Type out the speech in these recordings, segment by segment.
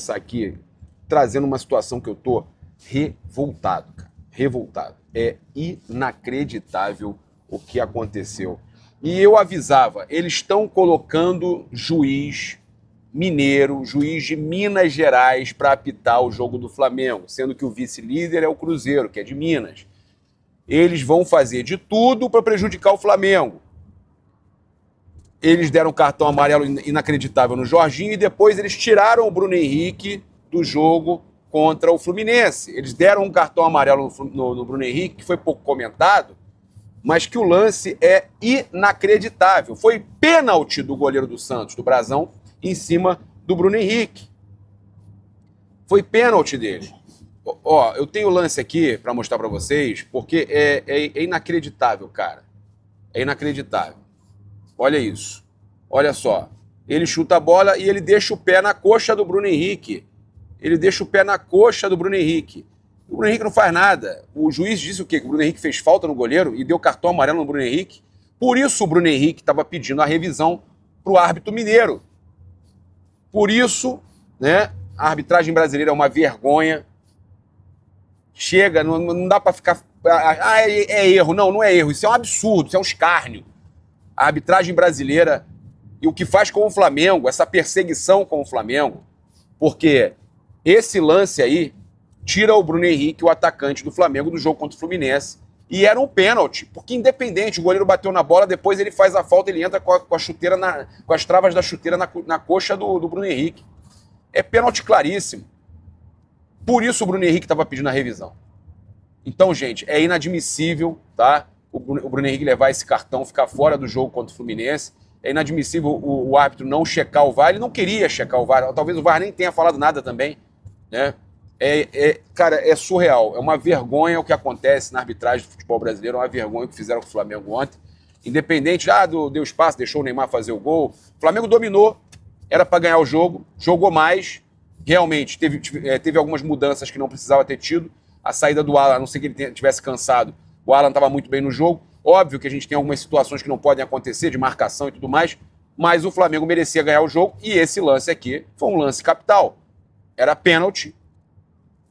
começar aqui trazendo uma situação que eu tô revoltado, cara. Revoltado. É inacreditável o que aconteceu. E eu avisava, eles estão colocando juiz mineiro, juiz de Minas Gerais para apitar o jogo do Flamengo, sendo que o vice-líder é o Cruzeiro, que é de Minas. Eles vão fazer de tudo para prejudicar o Flamengo. Eles deram cartão amarelo inacreditável no Jorginho e depois eles tiraram o Bruno Henrique do jogo contra o Fluminense. Eles deram um cartão amarelo no Bruno Henrique, que foi pouco comentado, mas que o lance é inacreditável. Foi pênalti do goleiro do Santos, do Brasão, em cima do Bruno Henrique. Foi pênalti dele. Ó, eu tenho o lance aqui para mostrar para vocês, porque é inacreditável, cara. É inacreditável. Olha isso. Olha só. Ele chuta a bola e ele deixa o pé na coxa do Bruno Henrique. Ele deixa o pé na coxa do Bruno Henrique. O Bruno Henrique não faz nada. O juiz disse o quê? Que o Bruno Henrique fez falta no goleiro e deu cartão amarelo no Bruno Henrique. Por isso o Bruno Henrique estava pedindo a revisão para o árbitro mineiro. Por isso, né, a arbitragem brasileira é uma vergonha. Chega, não dá para ficar... é erro. Não, não é erro. Isso é um absurdo, isso é um escárnio. A arbitragem brasileira e o que faz com o Flamengo, essa perseguição com o Flamengo, porque esse lance aí tira o Bruno Henrique, o atacante do Flamengo, do jogo contra o Fluminense, e era um pênalti, porque independente, o goleiro bateu na bola, depois ele faz a falta, ele entra com a chuteira, com as travas da chuteira na coxa do Bruno Henrique. É pênalti claríssimo. Por isso o Bruno Henrique estava pedindo a revisão. Então, gente, é inadmissível, tá? O Bruno Henrique levar esse cartão, ficar fora do jogo contra o Fluminense. É inadmissível o árbitro não checar o VAR. Ele não queria checar o VAR. Talvez o VAR nem tenha falado nada também, né? Cara, é surreal. É uma vergonha o que acontece na arbitragem do futebol brasileiro. É uma vergonha o que fizeram com o Flamengo ontem. Independente, deu espaço, deixou o Neymar fazer o gol. O Flamengo dominou, era para ganhar o jogo, jogou mais. Realmente, teve algumas mudanças que não precisava ter tido. A saída do Alan, a não ser que ele tivesse cansado, o Alan estava muito bem no jogo. Óbvio que a gente tem algumas situações que não podem acontecer, de marcação e tudo mais, mas o Flamengo merecia ganhar o jogo e esse lance aqui foi um lance capital. Era pênalti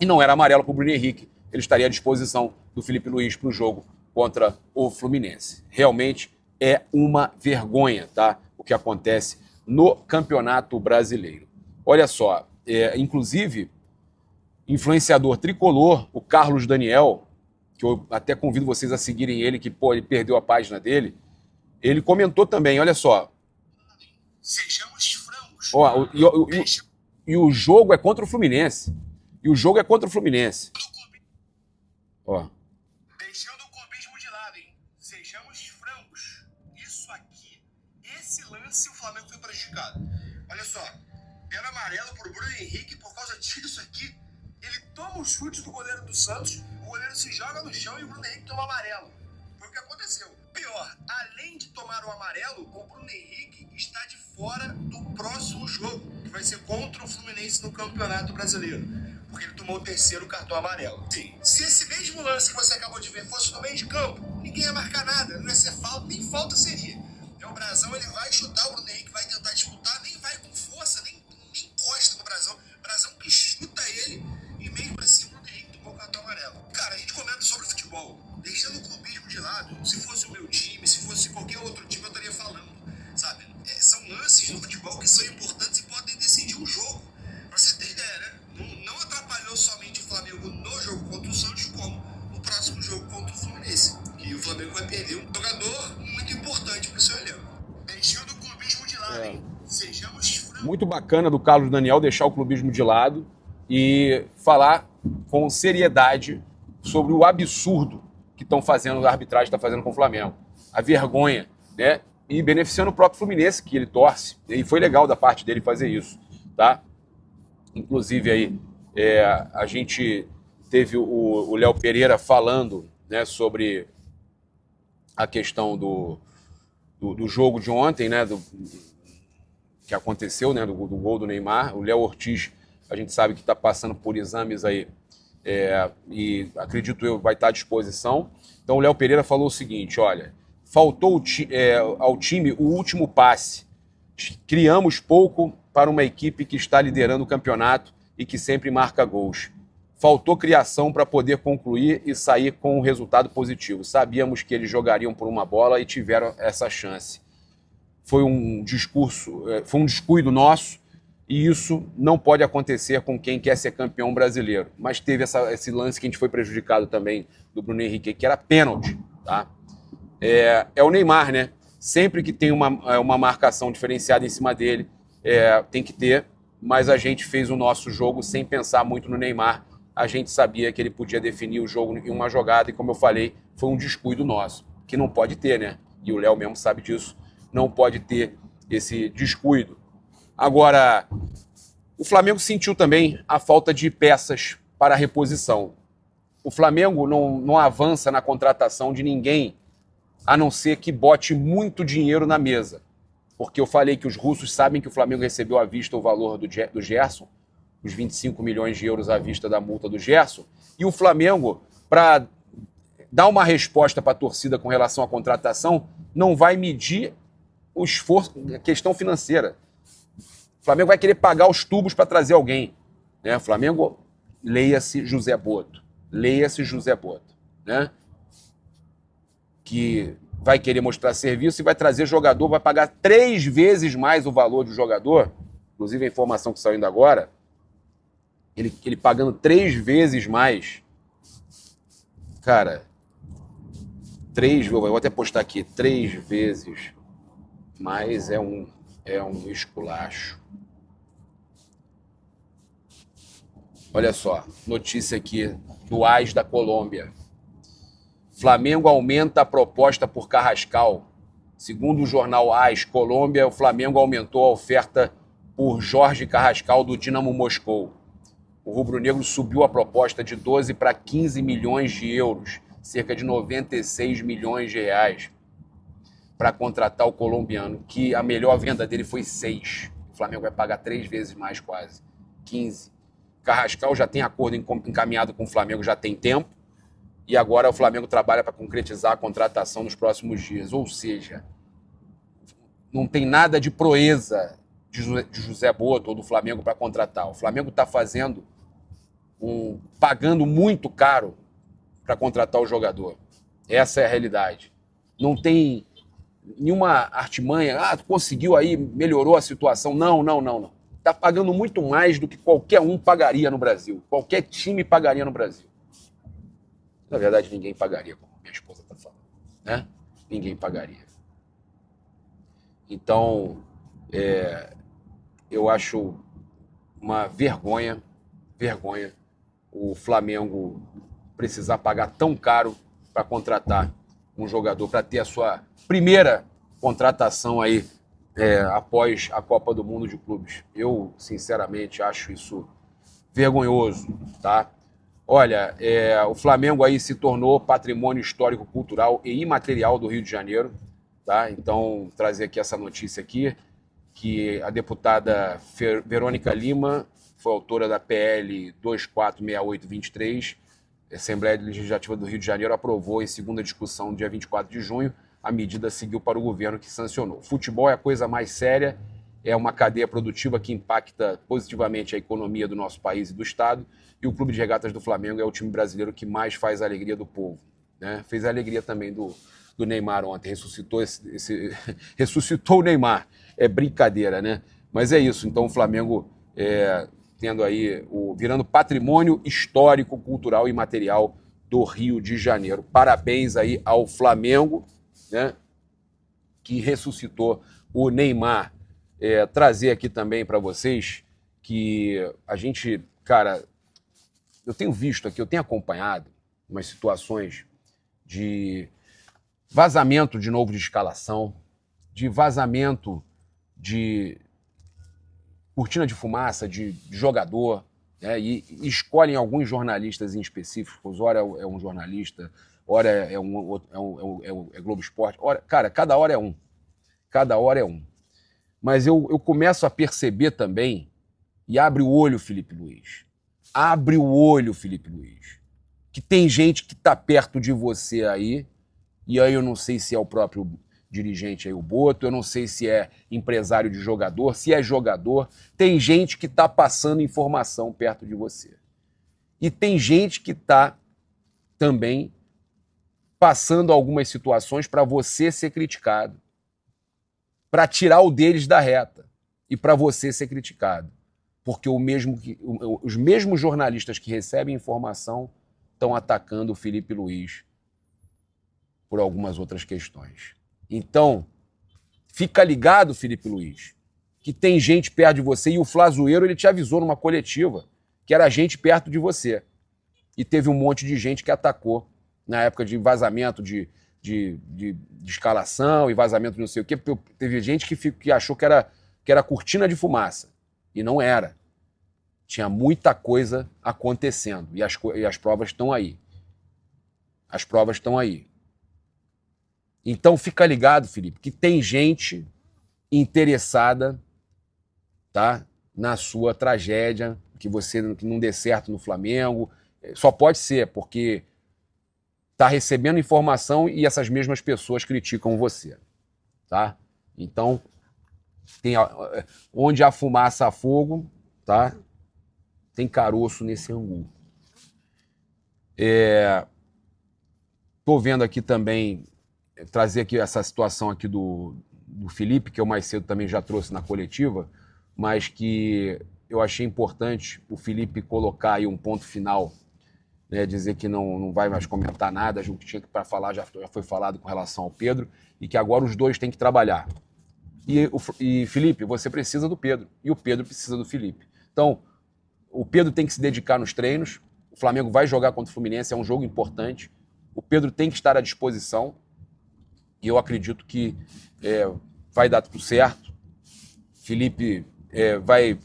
e não era amarelo para o Bruno Henrique. Ele estaria à disposição do Felipe Luiz para o jogo contra o Fluminense. Realmente é uma vergonha, tá? O que acontece no Campeonato Brasileiro. Olha só, inclusive, influenciador tricolor, o Carlos Daniel, que eu até convido vocês a seguirem ele, que, ele perdeu a página dele, ele comentou também, olha só. Sejamos francos. Ó, e o jogo é contra o Fluminense. E o jogo é contra o Fluminense. Ó. Deixando o clubismo de lado, hein? Sejamos francos. Isso aqui, esse lance, o Flamengo foi prejudicado. Olha só, era amarelo pro Bruno Henrique por causa disso aqui. Ele toma o chute do goleiro do Santos, o goleiro se joga no chão e o Bruno Henrique toma amarelo. Foi o que aconteceu. Pior, além de tomar o amarelo, o Bruno Henrique está de fora do próximo jogo, que vai ser contra o Fluminense no Campeonato Brasileiro, porque ele tomou o terceiro cartão amarelo. Sim, se esse mesmo lance que você acabou de ver fosse no meio de campo, ninguém ia marcar nada, não ia ser falta, nem falta seria. É o Brasão, ele vai chutar, o Bruno Henrique vai tentar disputar, nem vai com força, nem encosta no Brasão. Brasão que chuta ele e mesmo assim o Bruno Henrique tomou o cartão amarelo. Cara, a gente comenta sobre futebol, deixando o clubismo de lado. Se fosse o meu time, se fosse qualquer outro time, eu estaria falando, sabe? São lances no futebol que são importantes e podem decidir um jogo. Pra você ter ideia, né? Não atrapalhou somente o Flamengo no jogo contra o Santos, como no próximo jogo contra o Fluminense. E o Flamengo vai perder um jogador muito importante pro seu elenco. Deixando o clubismo de lado, hein? Sejamos francos. Muito bacana do Carlos Daniel deixar o clubismo de lado e falar com seriedade sobre o absurdo que estão fazendo, a arbitragem está fazendo com o Flamengo. A vergonha, né? E beneficiando o próprio Fluminense, que ele torce. E foi legal da parte dele fazer isso, tá? Inclusive aí, a gente teve o Léo Pereira falando, né, sobre a questão do jogo de ontem, né, que aconteceu, né, do gol do Neymar. O Léo Ortiz, a gente sabe que está passando por exames aí, e acredito eu vai estar à disposição. Então o Léo Pereira falou o seguinte, olha, faltou ao time o último passe. Criamos pouco para uma equipe que está liderando o campeonato e que sempre marca gols. Faltou criação para poder concluir e sair com um resultado positivo. Sabíamos que eles jogariam por uma bola e tiveram essa chance. Foi um descuido nosso, e isso não pode acontecer com quem quer ser campeão brasileiro. Mas teve esse lance que a gente foi prejudicado também do Bruno Henrique, que era pênalti, tá? É o Neymar, né? Sempre que tem uma marcação diferenciada em cima dele, tem que ter, mas a gente fez o nosso jogo sem pensar muito no Neymar. A gente sabia que ele podia definir o jogo em uma jogada e, como eu falei, foi um descuido nosso, que não pode ter, né? E o Léo mesmo sabe disso, não pode ter esse descuido. Agora, o Flamengo sentiu também a falta de peças para a reposição. O Flamengo não avança na contratação de ninguém, a não ser que bote muito dinheiro na mesa. Porque eu falei que os russos sabem que o Flamengo recebeu à vista o valor do Gerson, os 25 milhões de euros à vista da multa do Gerson, e o Flamengo, para dar uma resposta para a torcida com relação à contratação, não vai medir o esforço, a questão financeira. O Flamengo vai querer pagar os tubos para trazer alguém, né? O Flamengo, leia-se José Boto, né? Que vai querer mostrar serviço e vai trazer jogador, vai pagar 3 vezes mais o valor do jogador, inclusive a informação que saiu ainda agora, ele pagando 3 vezes mais, cara, vou até postar aqui, 3 vezes mais é um esculacho. Olha só, notícia aqui do AS da Colômbia. Flamengo aumenta a proposta por Carrascal. Segundo o jornal AS Colômbia, o Flamengo aumentou a oferta por Jorge Carrascal do Dinamo Moscou. O rubro-negro subiu a proposta de 12 para 15 milhões de euros, cerca de 96 milhões de reais, para contratar o colombiano, que a melhor venda dele foi 6. O Flamengo vai pagar 3 vezes mais quase, 15. Carrascal já tem acordo encaminhado com o Flamengo já tem tempo, e agora o Flamengo trabalha para concretizar a contratação nos próximos dias. Ou seja, não tem nada de proeza de José Boto ou do Flamengo para contratar. O Flamengo está pagando muito caro para contratar o jogador. Essa é a realidade. Não tem nenhuma artimanha. Tu conseguiu aí, melhorou a situação. Não. Está pagando muito mais do que qualquer um pagaria no Brasil. Qualquer time pagaria no Brasil. Na verdade, ninguém pagaria, como minha esposa está falando, né? Ninguém pagaria. Então, eu acho uma vergonha o Flamengo precisar pagar tão caro para contratar um jogador, para ter a sua primeira contratação aí após a Copa do Mundo de Clubes. Eu, sinceramente, acho isso vergonhoso, tá? Olha, o Flamengo aí se tornou patrimônio histórico, cultural e imaterial do Rio de Janeiro, tá? Então, trazer aqui essa notícia aqui, que a deputada Verônica Lima foi autora da PL 246823, Assembleia Legislativa do Rio de Janeiro aprovou em segunda discussão no dia 24 de junho, a medida seguiu para o governo que sancionou. Futebol é a coisa mais séria, é uma cadeia produtiva que impacta positivamente a economia do nosso país e do Estado, e o Clube de Regatas do Flamengo é o time brasileiro que mais faz a alegria do povo, né? Fez a alegria também do Neymar ontem, ressuscitou o Neymar. É brincadeira, né? Mas é isso, então o Flamengo tendo aí, virando patrimônio histórico, cultural e material do Rio de Janeiro. Parabéns aí ao Flamengo, né, que ressuscitou o Neymar. Trazer aqui também para vocês que a gente, cara, eu tenho visto aqui, eu tenho acompanhado umas situações de vazamento de novo de escalação, de vazamento de cortina de fumaça de jogador, né? E escolhem alguns jornalistas em específicos, ora é um jornalista, ora é Globo Esporte, cara, cada hora é um. Mas eu começo a perceber também, e abre o olho, Felipe Luiz, que tem gente que está perto de você aí, e aí eu não sei se é o próprio dirigente aí, o Boto, eu não sei se é empresário de jogador, se é jogador. Tem gente que está passando informação perto de você. E tem gente que está também passando algumas situações para você ser criticado, para tirar o deles da reta e para você ser criticado. Porque os mesmos jornalistas que recebem informação estão atacando o Felipe Luiz por algumas outras questões. Então, fica ligado, Felipe Luiz, que tem gente perto de você, e o Flazoeiro, ele te avisou numa coletiva que era gente perto de você. E teve um monte de gente que atacou na época de vazamento de escalação e vazamento de não sei o quê. Teve gente que achou que era cortina de fumaça. E não era. Tinha muita coisa acontecendo. E as provas estão aí. As provas estão aí. Então fica ligado, Felipe, que tem gente interessada, tá, na sua tragédia, que não dê certo no Flamengo. Só pode ser porque está recebendo informação e essas mesmas pessoas criticam você, tá? Então, onde há fumaça, há fogo, tá? Tem caroço nesse angu. Tô vendo aqui também, trazer aqui essa situação aqui do Felipe, que eu mais cedo também já trouxe na coletiva, mas que eu achei importante o Felipe colocar aí um ponto final, né, dizer que não vai mais comentar nada, o que tinha para falar já foi falado com relação ao Pedro, e que agora os dois têm que trabalhar. E Felipe, você precisa do Pedro, e o Pedro precisa do Felipe. Então, o Pedro tem que se dedicar nos treinos, o Flamengo vai jogar contra o Fluminense, é um jogo importante, o Pedro tem que estar à disposição, e eu acredito que vai dar tudo certo. Felipe vai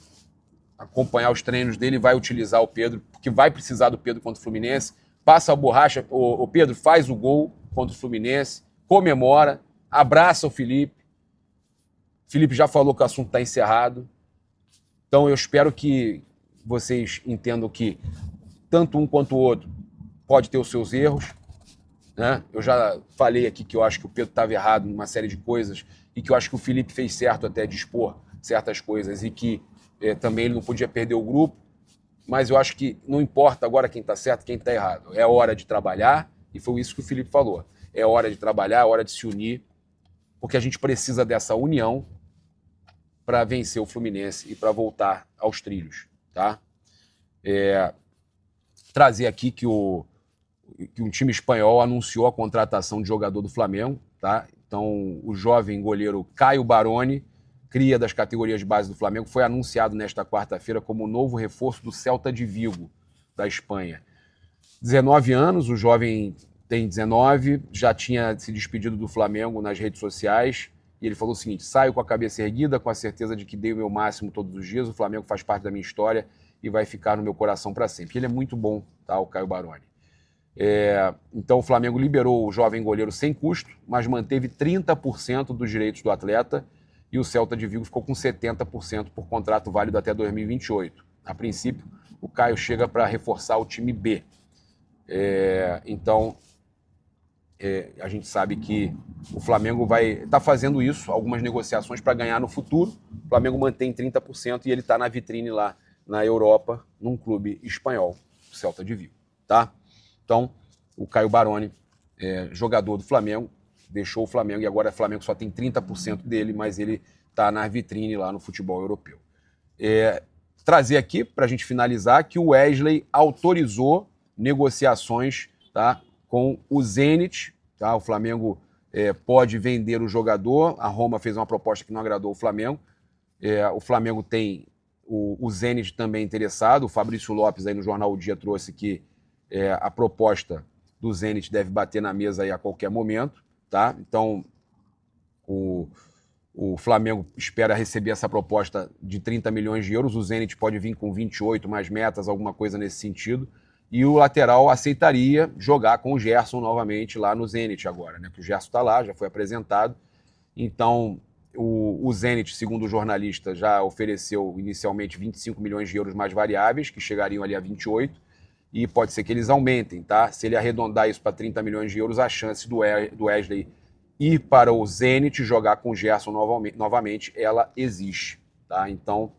acompanhar os treinos dele, vai utilizar o Pedro, porque vai precisar do Pedro contra o Fluminense. Passa a borracha, o Pedro faz o gol contra o Fluminense, comemora, abraça o Felipe. Felipe já falou que o assunto está encerrado. Então eu espero que vocês entendam que tanto um quanto o outro pode ter os seus erros, né? Eu já falei aqui que eu acho que o Pedro estava errado em uma série de coisas e que eu acho que o Felipe fez certo até de expor certas coisas e que também ele não podia perder o grupo, mas eu acho que não importa agora quem está certo e quem está errado. É hora de trabalhar, e foi isso que o Felipe falou. É hora de trabalhar, é hora de se unir, porque a gente precisa dessa união para vencer o Fluminense e para voltar aos trilhos, tá? Trazer aqui que um time espanhol anunciou a contratação de jogador do Flamengo, tá? Então, o jovem goleiro Caio Baroni, cria das categorias de base do Flamengo, foi anunciado nesta quarta-feira como o novo reforço do Celta de Vigo, da Espanha. 19 anos, o jovem tem 19, já tinha se despedido do Flamengo nas redes sociais, e ele falou o seguinte: saio com a cabeça erguida, com a certeza de que dei o meu máximo todos os dias, o Flamengo faz parte da minha história e vai ficar no meu coração para sempre. Ele é muito bom, tá, o Caio Baroni. Então o Flamengo liberou o jovem goleiro sem custo, mas manteve 30% dos direitos do atleta, e o Celta de Vigo ficou com 70% por contrato válido até 2028. A princípio, o Caio chega para reforçar o time B. Então, a gente sabe que o Flamengo vai estar fazendo isso, algumas negociações para ganhar no futuro. O Flamengo mantém 30% e ele está na vitrine lá na Europa, num clube espanhol, o Celta de Vigo. Tá? Então, o Caio Baroni, jogador do Flamengo, deixou o Flamengo e agora o Flamengo só tem 30% dele, mas ele está na vitrine lá no futebol europeu. Trazer aqui, para a gente finalizar, que o Wesley autorizou negociações, tá, com o Zenit. Tá? O Flamengo pode vender o jogador, a Roma fez uma proposta que não agradou o Flamengo. O Flamengo tem o Zenit também interessado, o Fabrício Lopes aí no Jornal O Dia trouxe que a proposta do Zenit deve bater na mesa aí a qualquer momento. Tá? Então, o Flamengo espera receber essa proposta de 30 milhões de euros, o Zenit pode vir com 28 mais metas, alguma coisa nesse sentido, e o lateral aceitaria jogar com o Gerson novamente lá no Zenit agora, né? Porque o Gerson está lá, já foi apresentado. Então, o Zenit, segundo o jornalista, já ofereceu inicialmente 25 milhões de euros mais variáveis, que chegariam ali a 28, e pode ser que eles aumentem, tá? Se ele arredondar isso para 30 milhões de euros, a chance do Wesley ir para o Zenit jogar com o Gerson novamente, ela existe. Tá? Então,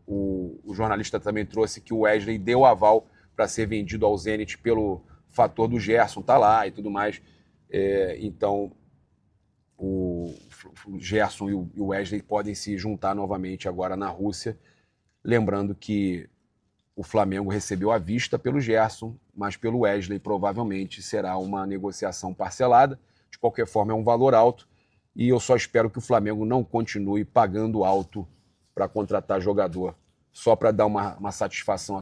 o jornalista também trouxe que o Wesley deu aval para ser vendido ao Zenit pelo fator do Gerson tá lá e tudo mais. Então, o Gerson e o Wesley podem se juntar novamente agora na Rússia. Lembrando que o Flamengo recebeu à vista pelo Gerson, mas pelo Wesley provavelmente será uma negociação parcelada. De qualquer forma, é um valor alto e eu só espero que o Flamengo não continue pagando alto para contratar jogador, só para dar uma satisfação